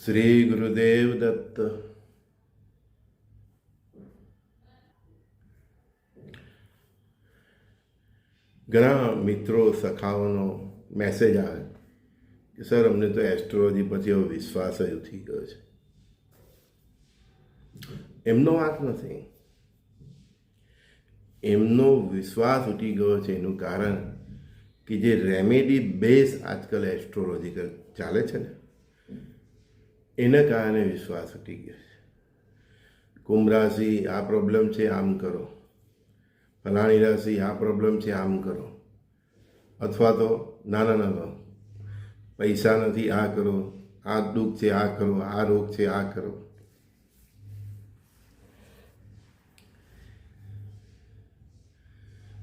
શ્રી ગુરુદેવ દત્ત. ઘણા મિત્રો સખાઓનો મેસેજ આવે કે સર અમને તો એસ્ટ્રોલોજી પછી હવે વિશ્વાસ જ ઉઠી ગયો છે. એમનો વાંક નથી, એમનો વિશ્વાસ ઉઠી ગયો છે એનું કારણ કે જે રેમેડી બેઝ આજકાલ એસ્ટ્રોલોજી ચાલે છે ને એના કારણે વિશ્વાસ ઉઠી ગયો છે. કુંભ રાશિ આ પ્રોબ્લેમ છે, આમ કરો. ફલાણી રાશિ આ પ્રોબ્લેમ છે, આમ કરો. અથવા તો ના પૈસા નથી, આ કરો. આ દુઃખ છે, આ કરો. આ રોગ છે, આ કરો.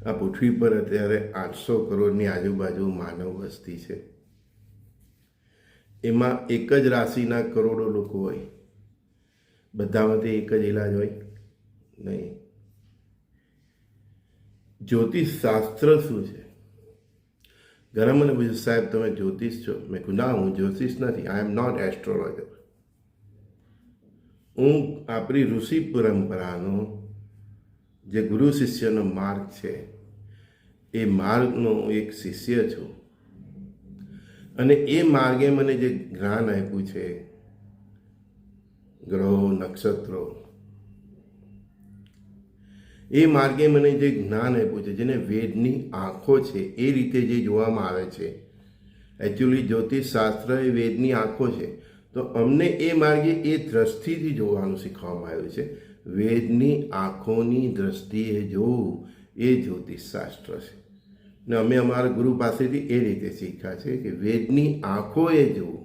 આ પૃથ્વી પર અત્યારે 800 કરોડની આજુબાજુ માનવ વસ્તી છે. એમાં એક જ રાશિના કરોડો લોકો હોય. બધામાંથી એક જ ઈલાજ હોય નહીં. જ્યોતિષ શાસ્ત્ર શું છે? ઘણા મને પૂછ્યું, સાહેબ તમે જ્યોતિષ છો? મેં કહ્યું ના, હું જ્યોતિષ નથી. આઈ એમ નોટ એસ્ટ્રોલોજર. હું આપણી ઋષિ પરંપરાનો જે ગુરુ શિષ્યનો માર્ગ છે એ માર્ગનો એક શિષ્ય છું. અને એ માર્ગે મને જે જ્ઞાન આપ્યું છે, ગ્રહો, નક્ષત્રો, એ માર્ગે મને જે જ્ઞાન આપ્યું છે, જેને વેદની આંખો છે એ રીતે જે જોવામાં આવે છે. એકચ્યુઅલી જ્યોતિષ શાસ્ત્ર એ વેદની આંખો છે. તો અમને એ માર્ગે એ દ્રષ્ટિથી જોવાનું શીખવામાં આવ્યું છે. વેદની આંખોની દ્રષ્ટિએ જોવું એ જ્યોતિષ શાસ્ત્ર છે. ને અમે અમારા ગુરુ પાસેથી એ રીતે શીખ્યા છે કે વેદની આંખોએ જોવું.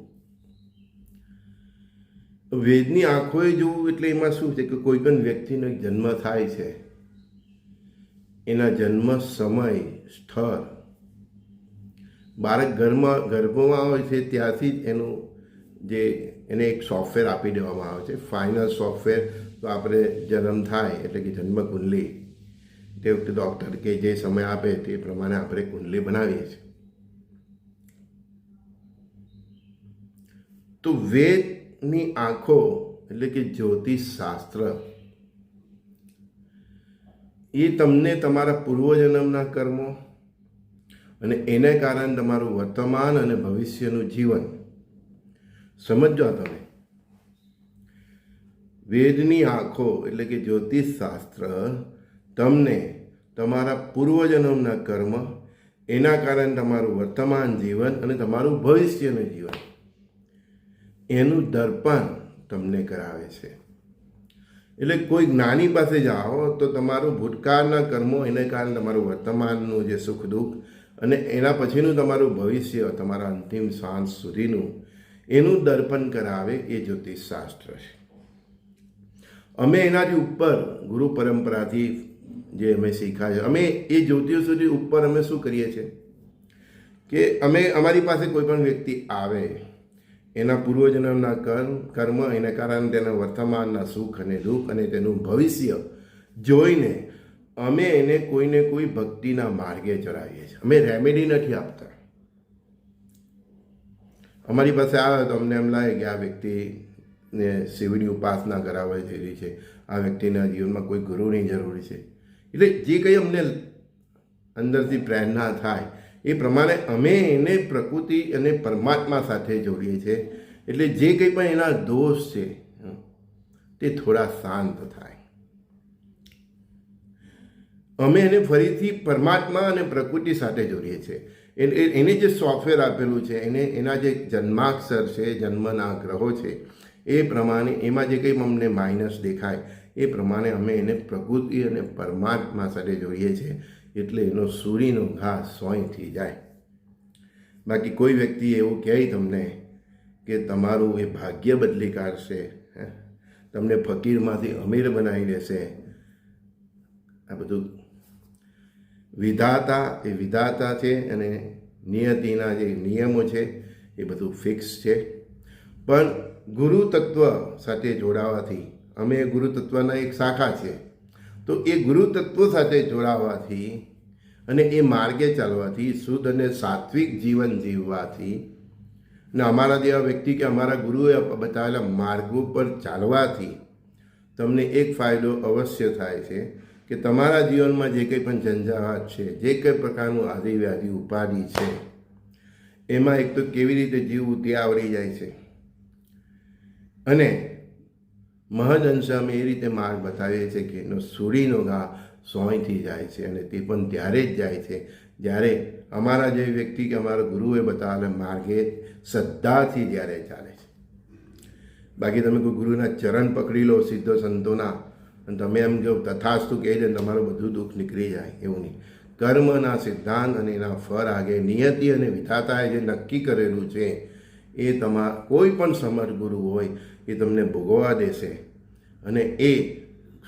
વેદની આંખોએ જોવું એટલે એમાં શું છે કે કોઈ પણ વ્યક્તિનો જન્મ થાય છે, એના જન્મ સમય, સ્થળ, બાળક ગર્ભમાં હોય છે ત્યારથી જ એને એક સોફ્ટવેર આપી દેવામાં આવે છે. ફાઇનલ સોફ્ટવેર તો આપણે જન્મ થાય એટલે કે જન્મ કુંડલી, તે વખતે ડૉક્ટર કે જે સમય આપે તે પ્રમાણે આપણે કુંડલી બનાવીએ છીએ. તો વેદની આંખો એટલે કે જ્યોતિષ શાસ્ત્ર એ તમને તમારા પૂર્વજન્મના કર્મો અને એને કારણે તમારું વર્તમાન અને ભવિષ્યનું જીવન સમજો. તમે વેદની આંખો એટલે કે જ્યોતિષ શાસ્ત્ર તમને તમારા પૂર્વજન્મના કર્મ, એના કારણે તમારું વર્તમાન જીવન અને તમારું ભવિષ્યનું જીવન એનું દર્પણ તમને કરાવે છે. એટલે કોઈ જ્ઞાની પાસે જાઓ તો તમારું ભૂતકાળના કર્મો, એને કારણે તમારું વર્તમાનનું જે સુખ દુઃખ અને એના પછીનું તમારું ભવિષ્ય, તમારા અંતિમ શ્વાસ સુધીનું એનું દર્પણ કરાવે એ જ્યોતિષ શાસ્ત્ર છે. અમે એનાથી ઉપર ગુરુ પરંપરાથી જે અમે શીખ્યા છે, અમે એ જ્યોતિષોથી ઉપર અમે શું કરીએ છીએ કે અમે અમારી પાસે કોઈ પણ વ્યક્તિ આવે, એના પૂર્વજન્મના કર્મ, એના કારણે તેના વર્તમાનના સુખ અને દુઃખ અને તેનું ભવિષ્ય જોઈને અમે એને કોઈને કોઈ ભક્તિના માર્ગે ચડાવીએ છીએ. અમે રેમેડી નથી આપતા. અમારી પાસે આવે તો અમને એમ લાગે કે આ વ્યક્તિને શિવની ઉપાસના કરાવવા જેવી છે, આ વ્યક્તિના જીવનમાં કોઈ ગુરુની જરૂર છે. એટલે જે કંઈ અમને અંદરથી પ્રેરણા થાય એ પ્રમાણે અમે એને પ્રકૃતિ અને પરમાત્મા સાથે જોડીએ છીએ. એટલે જે કંઈ પણ એના દોષ છે તે થોડા શાંત થાય. અમે એને ફરીથી પરમાત્મા અને પ્રકૃતિ સાથે જોડીએ છીએ. એને જે સોફ્ટવેર આપેલું છે, એના જે જન્માક્ષર છે, જન્મના ગ્રહો છે, એ પ્રમાણે એમાં જે કંઈ અમને માઇનસ દેખાય એ પ્રમાણે અમે એને પ્રકૃતિ અને પરમાત્મા સાથે જોડીએ છીએ. એટલે એનો સૂરીનો ઘા સોય થઈ જાય. બાકી કોઈ વ્યક્તિ એવું કહે તમને કે તમારું એ ભાગ્ય બદલી કાઢશે, તમને ફકીરમાંથી અમીર બનાવી દેશે, આ બધું વિધાતા છે અને નિયતિના જે નિયમો છે એ બધું ફિક્સ છે. પણ ગુરુ તત્વ સાથે જોડાવાથી, અમે ગુરુ તત્વના એક શાખા છે, તો એ ગુરુ તત્વ સાથે જોડાવાથી અને એ માર્ગે ચાલવાથી, શુદ્ધ અને સાત્વિક જીવન જીવવાથી ને અમારા જેવા વ્યક્તિ કે અમારા ગુરુએ બતાવેલા માર્ગો પર ચાલવાથી તમને એક ફાયદો અવશ્ય થાય છે કે તમારા જીવનમાં જે કંઈ પણ ઝંઝાવાત છે, જે કંઈ પ્રકારનું આદિવ્યાધિ ઉપાધિ છે, એમાં એક તો કેવી રીતે જીવવું તે આવડી જાય છે. અને મહદઅંશે અમે એ રીતે માર્ગ બતાવીએ છીએ કે એનો સૂડીનો ઘા સોયથી જાય છે, અને તે પણ ત્યારે જ જાય છે જ્યારે અમારા જે વ્યક્તિ કે અમારા ગુરુએ બતાવેલા માર્ગે શ્રદ્ધાથી જ્યારે ચાલે છે. બાકી તમે કોઈ ગુરુના ચરણ પકડી લો સિદ્ધ સંતોના, અને તમે એમ જો તથાસ્તુ કહી દે તમારું બધું દુઃખ નીકળી જાય, એવું નહીં. કર્મના સિદ્ધાંત અને એના ફળ આગે નિયતિ અને વિધાતાએ જે નક્કી કરેલું છે એ કોઈ પણ સમર્થ ગુરુ હોય એ તમને ભોગવવા દેશે, અને એ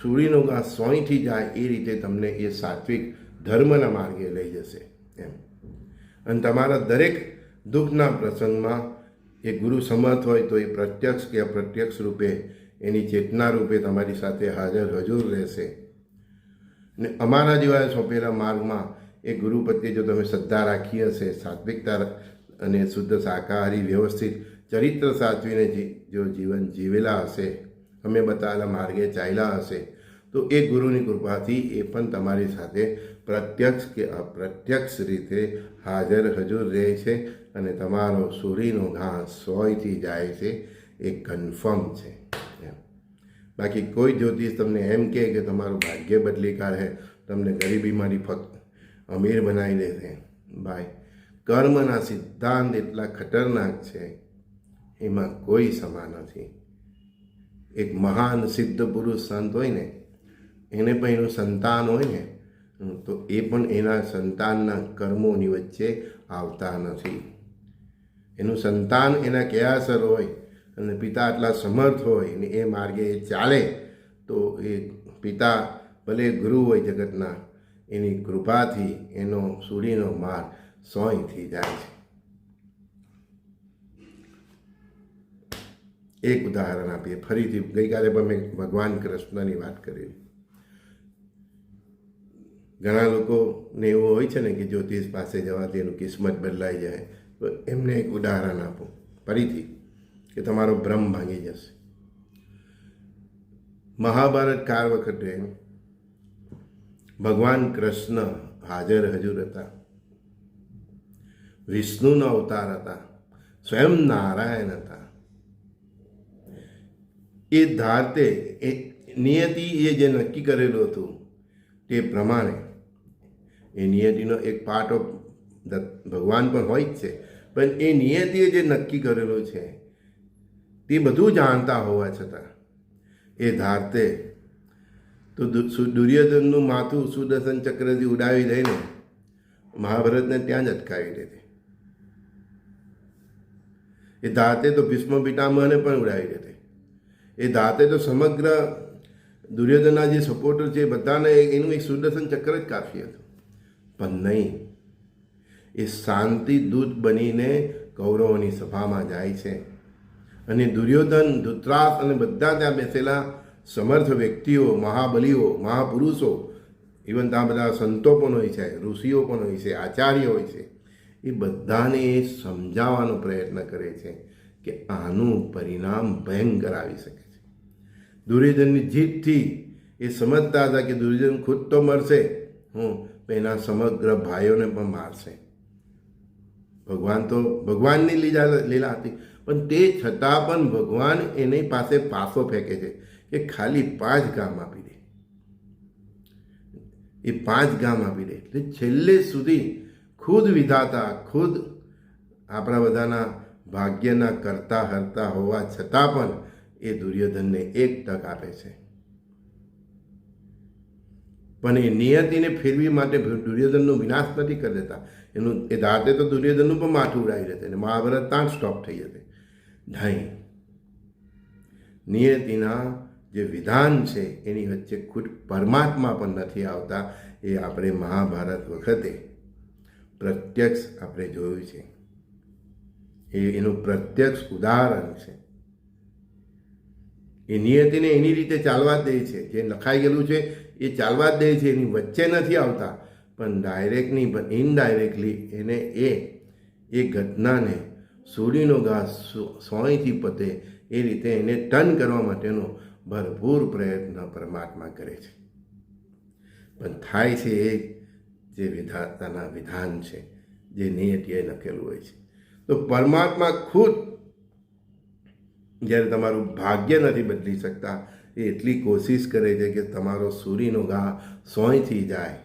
સૂડીનો ઘા સોયથી જાય એ રીતે તમને એ સાત્વિક ધર્મના માર્ગે લઈ જશે એમ. અને તમારા દરેક દુઃખના પ્રસંગમાં એ ગુરુ સમર્થ હોય તો એ પ્રત્યક્ષ કે અપ્રત્યક્ષ રૂપે એની ચેતના રૂપે તમારી સાથે હાજર હજુર રહેશે. ને અમારા જેવા સોંપેલા માર્ગમાં એ ગુરુ પ્રત્યે જો તમે શ્રદ્ધા રાખી હશે, સાત્વિકતા અને શુદ્ધ શાકાહારી વ્યવસ્થિત ચરિત્ર સાચવીને જો જીવન જીવેલા હશે, અમે બતાવેલા માર્ગે ચાલ્યા હશે, તો એ ગુરુની કૃપાથી એ પણ તમારી સાથે પ્રત્યક્ષ કે અપ્રત્યક્ષ રીતે હાજર હજુર રહે છે, અને તમારો સૂરીનો ઘા સોયથી જાય છે એ કન્ફર્મ છે. બાકી કોઈ જ્યોતિષ તમને એમ કહે કે તમારું ભાગ્ય બદલી કાઢે, તમને ગરીબીમાંથી ફક્ત અમીર બનાવી દેશે, ભાઈ કર્મના સિદ્ધાંત એટલા ખતરનાક છે, એમાં કોઈ સમા નથી. એક મહાન સિદ્ધ પુરુષ સંત હોય ને, એને પણ એનું સંતાન હોય ને, તો એ પણ એના સંતાનના કર્મોની વચ્ચે આવતા નથી. એનું સંતાન એના કયાસર હોય અને પિતા આટલા સમર્થ હોય ને એ માર્ગે એ ચાલે, તો એ પિતા ભલે ગુરુ હોય જગતના, એની કૃપાથી એનો સૂડીનો માર્ગ સોયથી જાય છે. એક ઉદાહરણ આપીએ ફરીથી. ગઈકાલે પણ મેં ભગવાન કૃષ્ણની વાત કરી. ઘણા લોકોને એવું હોય છે ને કે જ્યોતિષ પાસે જવાથી એનું કિસ્મત બદલાઈ જાય, તો એમને એક ઉદાહરણ આપો ફરીથી કે તમારો ભ્રમ ભાંગી જશે. મહાભારત કાળ વખતે ભગવાન કૃષ્ણ હાજર હજુર હતા, વિષ્ણુનો અવતાર હતા, સ્વયં નારાયણ હતા. એ ધારતે એ નિયતિ એ જે નક્કી કરેલું હતું તે પ્રમાણે, એ નિયતિનો એક પાર્ટ ઓફ ભગવાન પણ હોય જ છે, પણ એ નિયતિએ જે નક્કી કરેલું છે તે બધું જાણતા હોવા છતાં એ ધારતે તો દુર્યોધનનું માથું સુદર્શન ચક્રથી ઉડાવી દઈને મહાભારતને ત્યાં જ અટકાવી દેતી. એ ધાતે તો ભીષ્મ પિતામહને પણ ઉડાવી દેતી. એ ધાતે તો સમગ્ર દુર્યોધનના જે સપોર્ટર છે બધાને એનું એક સુદર્શન ચક્ર જ કાફી હતું. પણ નહીં, એ શાંતિ દૂત બનીને કૌરવોની સભામાં જાય છે, અને દુર્યોધન, ધૃતરાષ્ટ્ર અને બધા ત્યાં બેસેલા સમર્થ વ્યક્તિઓ, મહાબલીઓ, મહાપુરુષો, ઇવન ત્યાં બધા સંતો પણ હોય છે, ઋષિઓ પણ હોય છે, આચાર્ય હોય છે, એ બધાને સમજાવવાનો પ્રયત્ન કરે છે કે આનું પરિણામ ભયંકર આવી શકે છે. દુર્યોધનની જીતથી એ સમજતા હતા કે દુર્યોધન ખુદ તો મરશે, એના સમગ્ર ભાઈઓને પણ મારશે. ભગવાનની લીલા હતી, પણ તે છતાં પણ ભગવાન એની પાસે પાસો ફેંકે છે કે ખાલી 5 ગામ આપી દે. એ 5 ગામ આપી દે એટલે છેલ્લે સુધી ખુદ વિધાતા, ખુદ આપણા બધાના ભાગ્યના કરતા હરતા હોવા છતાં પણ એ દુર્યોધનને 1 તક આપે છે. પણ એ નિયતિને ફેરવી માટે દુર્યોધનનો વિનાશ નથી કરી દેતા. એનું એ ધાતે તો દુર્યોધનનું પણ માથું ઉડાવી દેते અને મહાભારત ત્યાં સ્ટોપ થઈ જતે. નહીં, નિયતિના જે વિધાન છે એની વચ્ચે ખુદ પરમાત્મા પણ નથી આવતા. એ આપણે મહાભારત વખતે પ્રત્યક્ષ આપણે જોયું છે. એનું પ્રત્યક્ષ ઉદાહરણ છે. એ નિયતિને એની રીતે ચાલવા જ દે છે, જે લખાઈ ગયેલું છે એ ચાલવા જ દે છે, એની વચ્ચે નથી આવતા. પણ ડાયરેક્ટ નહીં, પણ ઇનડાયરેક્ટલી એને એ ઘટનાને સૂડીનો ઘા સોયથી પતે એ રીતે એને ટર્ન કરવા માટેનો ભરપૂર પ્રયત્ન પરમાત્મા કરે છે. પણ થાય છે એ જે વિધાતાના વિધાન છે, જે નિયતિએ લખેલું હોય છે. તો પરમાત્મા ખુદ જ્યારે તમારું ભાગ્ય નથી બદલી શકતા, એ એટલી કોશિશ કરે છે કે તમારો સૂરીનો ઘા સોયથી જાય.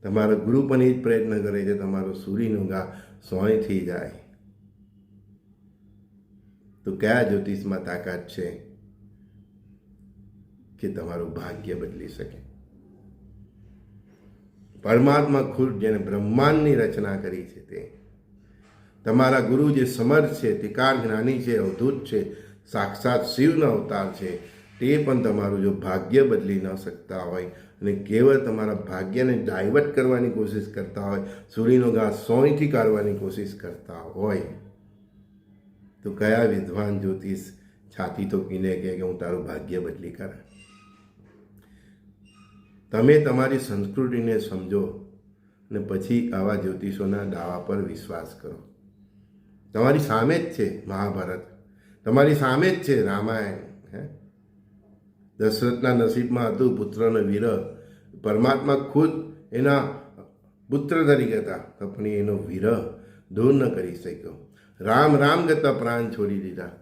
તમારો ગુરુ પણ એ જ પ્રયત્ન કરે છે તમારો સૂરીનો ઘા સોયથી જાય. તો કયા જ્યોતિષમાં તાકાત છે કે તમારું ભાગ્ય બદલી શકે? પરમાત્મા ખુદ જેને બ્રહ્માંડની રચના કરી છે, તે તમારા ગુરુ જે સમર્થ છે, ત્રિકાળ જ્ઞાની છે, અવધૂત છે, સાક્ષાત શિવનો અવતાર છે, તે પણ તમારું જો ભાગ્ય બદલી ન શકતા હોય અને કેવળ તમારા ભાગ્યને ડાયવર્ટ કરવાની કોશિશ કરતા હોય, સૂરીનો ઘા સોયથી કાઢવાની કોશિશ કરતા હોય, તો કયા વિદ્વાન જ્યોતિષ છાતી તો પીને કે હું તારું ભાગ્ય બદલી કર? તમે તમારી સંસ્કૃતિને સમજો ને પછી આવા જ્યોતિષોના દાવા પર વિશ્વાસ કરો. તમારી સામે જ છે મહાભારત, તમારી સામે જ છે રામાયણ. દશરથના નસીબમાં હતું પુત્રનો વિરહ. પરમાત્મા ખુદ એના પુત્ર તરીકે હતા, પણ એનો વિરહ દૂર ન કરી શક્યો. રામ રામ કરતા પ્રાણ છોડી દીધા.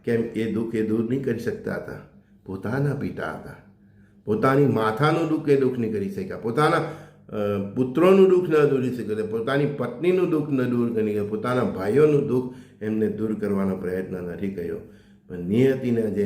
કેમ? એ દુઃખ એ દૂર નહીં કરી શકતા હતા. પોતાના પિતા હતા, પોતાની માથાનું દુઃખ એ દુઃખ નહીં કરી શક્યા, પોતાના પુત્રોનું દુઃખ ન દૂરી શક્યો, પોતાની પત્નીનું દુઃખ ન દૂર કરી શક્યા, પોતાના ભાઈઓનું દુઃખ એમને દૂર કરવાનો પ્રયત્ન નથી કર્યો. પણ નિયતિના જે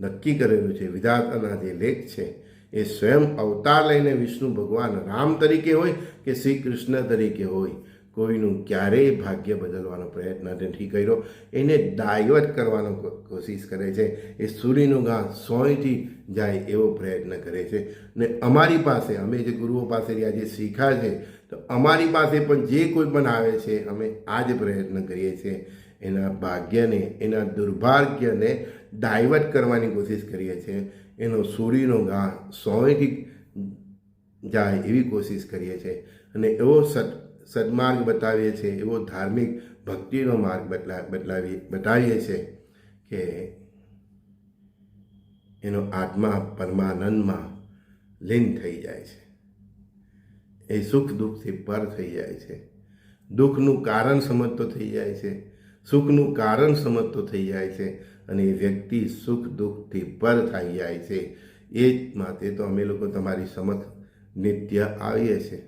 નક્કી કરેલું છે, વિધાતાના જે લેખ છે, એ સ્વયં અવતાર લઈને વિષ્ણુ ભગવાન રામ તરીકે હોય કે શ્રી કૃષ્ણ તરીકે હોય, કોઈનું ક્યારેય ભાગ્ય બદલવાનો પ્રયત્ન નથી કર્યો. એને ડાયવર્ટ કરવાનો કોશિશ કરે છે. એ સૂરીનો ઘા સોયથી જાય એવો પ્રયત્ન કરે છે. ને અમારી પાસે, અમે જે ગુરુઓ પાસેથી આજે શીખ્યા છે, તો અમારી પાસે પણ જે કોઈ પણ આવે છે, અમે આ જ પ્રયત્ન કરીએ છીએ. એના ભાગ્યને, એના દુર્ભાગ્યને ડાયવર્ટ કરવાની કોશિશ કરીએ છીએ. એનો સૂરીનો ઘા સોયથી જાય એવી કોશિશ કરીએ છીએ. અને એવો સદમાર્ગ બતાવીએ છીએ, એવો ધાર્મિક ભક્તિનો માર્ગ બતાવીએ છીએ કે એનો આત્મા પરમાનંદમાં લીન થઈ જાય છે. એ સુખ દુઃખથી પર થઈ જાય છે. દુઃખનું કારણ સમજતો થઈ જાય છે, સુખનું કારણ સમજતો થઈ જાય છે, અને એ વ્યક્તિ સુખ દુઃખથી પર થઈ જાય છે. એ જ માટે તો અમે લોકો તમારી સમક્ષ નિત્ય આવીએ છીએ.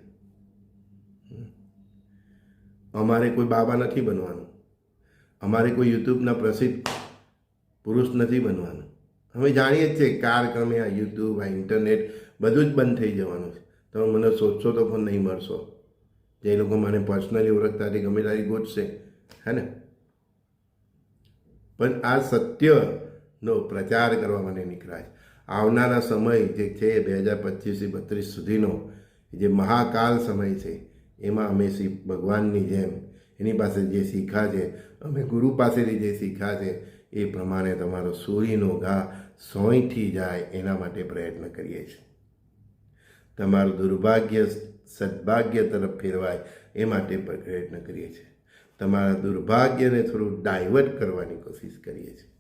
અમારે કોઈ બાબા નથી બનવાનું, અમારે કોઈ યુટ્યુબના પ્રસિદ્ધ પુરુષ નથી બનવાનું. અમે જાણીએ જ છીએ કાળક્રમે આ યુટ્યુબ, આ ઇન્ટરનેટ બધું જ બંધ થઈ જવાનું છે. તમે મને શોધશો તો પણ નહીં મળશો. જે લોકો મને પર્સનલી ઓળખતાથી ગમે તારી ગોતશે, હે ને? પણ આ સત્યનો પ્રચાર કરવા મને નીકળ્યા છે. આવનારા સમય જે છે 2025થી 32 સુધીનો જે મહાકાલ સમય છે, એમાં અમે શ્રી ભગવાનની જેમ એની પાસે જે શીખ્યા છે, અમે ગુરુ પાસેથી જે શીખ્યા છે, એ પ્રમાણે તમારો સૂરીનો ઘા સોયથી જાય એના માટે પ્રયત્ન કરીએ છીએ. તમારું દુર્ભાગ્ય સદભાગ્ય તરફ ફેરવાય એ માટે પ્રયત્ન કરીએ છીએ. તમારા દુર્ભાગ્યને થોડું ડાયવર્ટ કરવાની કોશિશ કરીએ છીએ.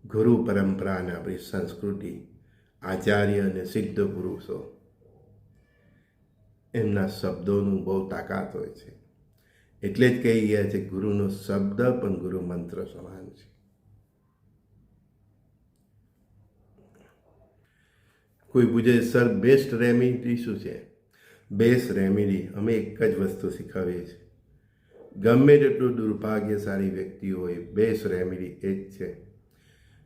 ગુરુ પરંપરાને આપણી સંસ્કૃતિ, આચાર્ય અને સિદ્ધ પુરુષો, એમના શબ્દોનું બહુ તાકાત હોય છે. એટલે જ કહી ગયા છે ગુરુનો શબ્દ પણ ગુરુ મંત્ર સમાન છે. કોઈ પૂછે સર બેસ્ટ રેમેડી શું છે? બેસ્ટ રેમેડી અમે એક જ વસ્તુ શીખવીએ છીએ. ગમે તેટલું દુર્ભાગ્યશાળી વ્યક્તિ હોય, બેસ્ટ રેમેડી એ જ છે.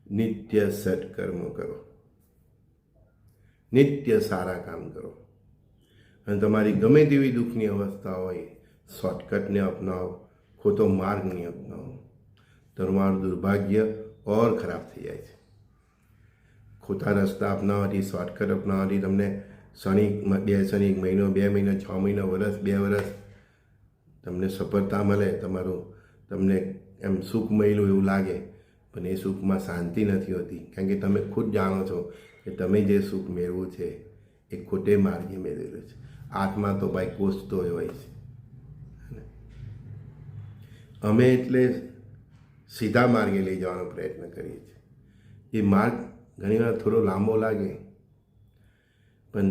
નિત્ય સત્કર્મ કરો, નિત્ય સારા કામ કરો. અને તમારી ગમે તેવી દુઃખની અવસ્થા હોય, શોર્ટકટને અપનાવો, ખોટો માર્ગ નહીં અપનાવો. તમારું દુર્ભાગ્ય ઓર ખરાબ થઈ જાય છે. ખોટા રસ્તા અપનાવવાથી, શોર્ટકટ અપનાવવાથી તમને શનિ 1 મહિનો, 2 મહિના, 6 મહિના, વર્ષ, 2 વર્ષ તમને સફળતા મળે, તમને એમ સુખ મળ્યું એવું લાગે, પણ એ સુખમાં શાંતિ નથી હોતી. કારણ કે તમે ખુદ જાણો છો કે તમે જે સુખ મેળવું છે એ ખોટે માર્ગે મેળવેલો છે. આત્મા તો ભાઈ કોસતો હોય છે. અમે એટલે સીધા માર્ગે લઈ જવાનો પ્રયત્ન કરીએ છીએ. એ માર્ગ ઘણીવાર થોડો લાંબો લાગે, પણ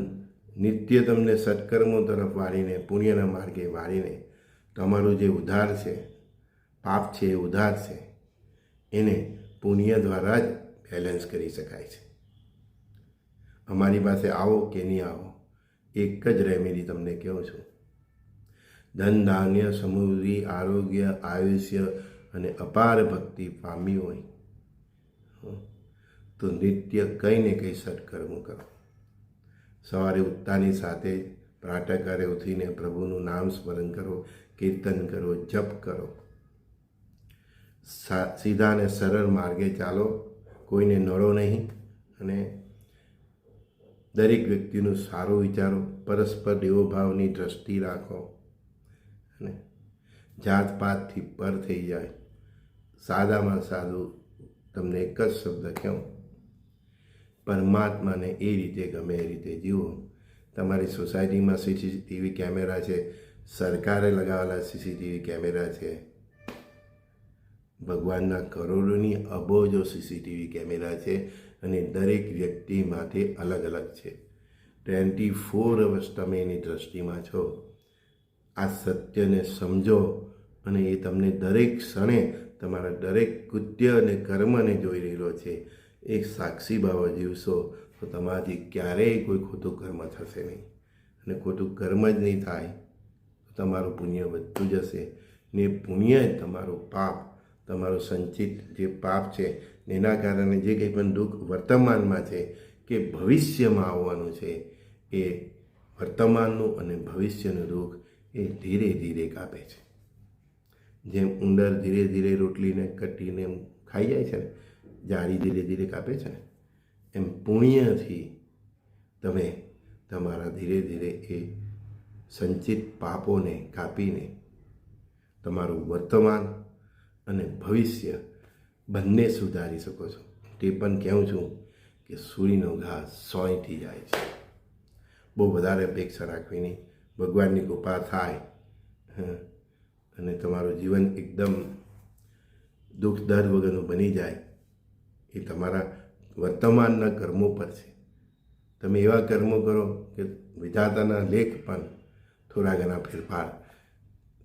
નિત્ય તમને સત્કર્મો તરફ વાળીને, પુણ્યના માર્ગે વાળીને તમારું જે ઉદ્ધાર છે, પાપ છે એ ઉદ્ધાર છે, એને પુણ્ય દ્વારા જ બેલેન્સ કરી શકાય છે. અમારી પાસે આવો કે નહીં આવો, એક જ રેમેડી તમને કહું છું. ધન, ધાન્ય, સમૃદ્ધિ, આરોગ્ય, આયુષ્ય અને અપાર ભક્તિ પામી હોય તો નિત્ય કંઈ ને કંઈ સત્કર્મ કરો. સવારે ઉઠતાની સાથે પ્રાતઃકાળે ઉઠીને પ્રભુનું નામ સ્મરણ કરો, કીર્તન કરો, જપ કરો. સીધા અને સરળ માર્ગે ચાલો, કોઈને નડો નહીં અને દરેક વ્યક્તિનું સારું વિચારો, પરસ્પર દેવોભાવની દ્રષ્ટિ રાખો અને જાતપાતથી પર થઈ જાય. સાદામાં સાદું તમને એક જ શબ્દ કહું, પરમાત્માને એ રીતે ગમે એ રીતે જીવો. તમારી સોસાયટીમાં સીસીટીવી કેમેરા છે, સરકારે લગાવેલા સીસીટીવી કેમેરા છે, ભગવાનના કરોડોની અબોજો સીસીટીવી કેમેરા છે અને દરેક વ્યક્તિ માટે અલગ અલગ છે. 24 અવર્સ તમે એની દ્રષ્ટિમાં છો. આ સત્યને સમજો અને એ તમને દરેક ક્ષણે તમારા દરેક કૃત્ય અને કર્મને જોઈ રહેલો છે. એક સાક્ષી ભાવ જીવશો તો તમારાથી ક્યારેય કોઈ ખોટું કર્મ થશે નહીં, અને ખોટું કર્મ જ નહીં થાય તો તમારું પુણ્ય વધતું જશે ને પુણ્ય જ તમારું પાપ, તમારું સંચિત જે પાપ છે એના કારણે જે કંઈ પણ દુઃખ વર્તમાનમાં છે કે ભવિષ્યમાં આવવાનું છે, એ વર્તમાનનું અને ભવિષ્યનું દુઃખ એ ધીરે ધીરે કાપે છે. જેમ ઉંદર ધીરે ધીરે રોટલીને કટીને ખાઈ જાય છે ને, જાળી ધીરે ધીરે કાપે છે ને, એમ પુણ્યથી તમે તમારા ધીરે ધીરે એ સંચિત પાપોને કાપીને તમારું વર્તમાન અને ભવિષ્ય બંને સુધારી શકો છો. તે પણ કહું છું કે સૂરીનો ઘા સોયથી જાય છે. બહુ વધારે અપેક્ષા રાખવી નહીં. ભગવાનની કૃપા થાય અને તમારું જીવન એકદમ દુઃખ દર્દ વગરનું બની જાય, એ તમારા વર્તમાનના કર્મો પર છે. તમે એવા કર્મો કરો કે વિધાતાના લેખ પણ થોડા ઘણા ફેરફાર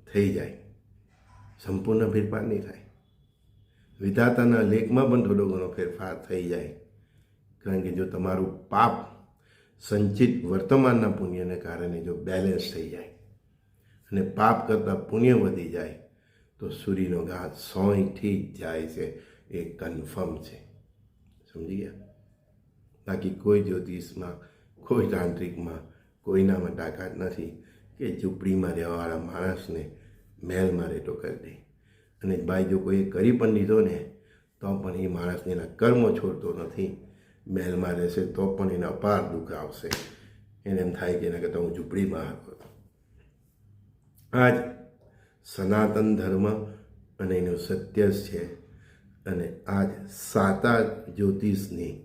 થઈ જાય. સંપૂર્ણ ફેરફાર નહીં થાય, વિધાતાના લેખમાં પણ થોડો ઘણો ફેરફાર થઈ જાય. કારણ કે જો તમારું પાપ સંચિત વર્તમાનના પુણ્યને કારણે જો બેલેન્સ થઈ જાય અને પાપ કરતાં પુણ્ય વધી જાય તો સૂરીનો ઘા સોયથી જ જાય છે, એ કન્ફર્મ છે. સમજી ગયા? બાકી કોઈ જ્યોતિષમાં, કોઈ તાંત્રિકમાં કોઈનામાં તાકાત નથી કે ઝૂંપડીમાં રહેવાવાળા માણસને મહેલમાં રહેતો કરી દે. અને ભાઈ જો કોઈ કરી પણ લીધો ને તો પણ એ માણસને એના કર્મો છોડતો નથી. મહેલમાં રહેશે તો પણ એને અપાર દુઃખ આવશે. એને એમ થાય કે એના કરતાં હું ઝૂંપડીમાં હતો. આ જ સનાતન ધર્મ અને એનું સત્ય છે, અને આ જ સાતા જ્યોતિષની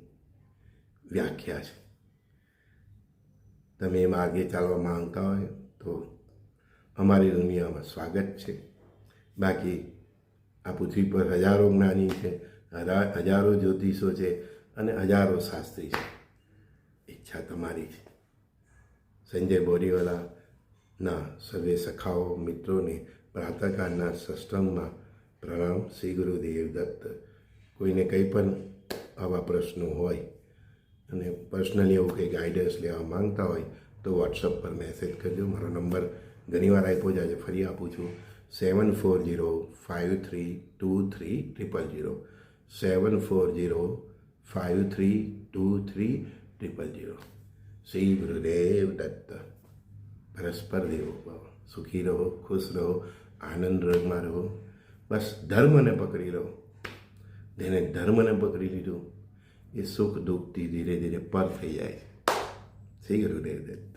વ્યાખ્યા છે. તમે એમાં આગે ચાલવા માંગતા હોય તો અમારી દુનિયામાં સ્વાગત છે. બાકી આ પૃથ્વી પર હજારો જ્ઞાની છે, હજારો જ્યોતિષો છે અને હજારો શાસ્ત્રી છે. ઈચ્છા તમારી છે. સંજય બોરીવાલાના સર્વે સખાઓ મિત્રોને પ્રાતઃકાળના સત્સંગમાં પ્રણામ. શ્રી ગુરુદેવ દત્ત. કોઈને કંઈ પણ આવા પ્રશ્નો હોય અને પર્સનલી એવું કંઈ ગાઈડન્સ લેવા માંગતા હોય તો વોટ્સઅપ પર મેસેજ કરજો. મારો નંબર ઘણીવાર આપ્યો છે, આજે ફરી આપું છું: 7405323000 7405323000. શ્રી ગુરુદેવ દત્ત. પરસ્પર દેવો ભવ. સુખી રહો, ખુશ રહો, આનંદ રંગમાં રહો. બસ ધર્મને પકડી રહો. જેને ધર્મને પકડી લીધું એ સુખ દુઃખથી ધીરે ધીરે પર થઈ જાય છે. શ્રી ગુરુદેવ દત્ત.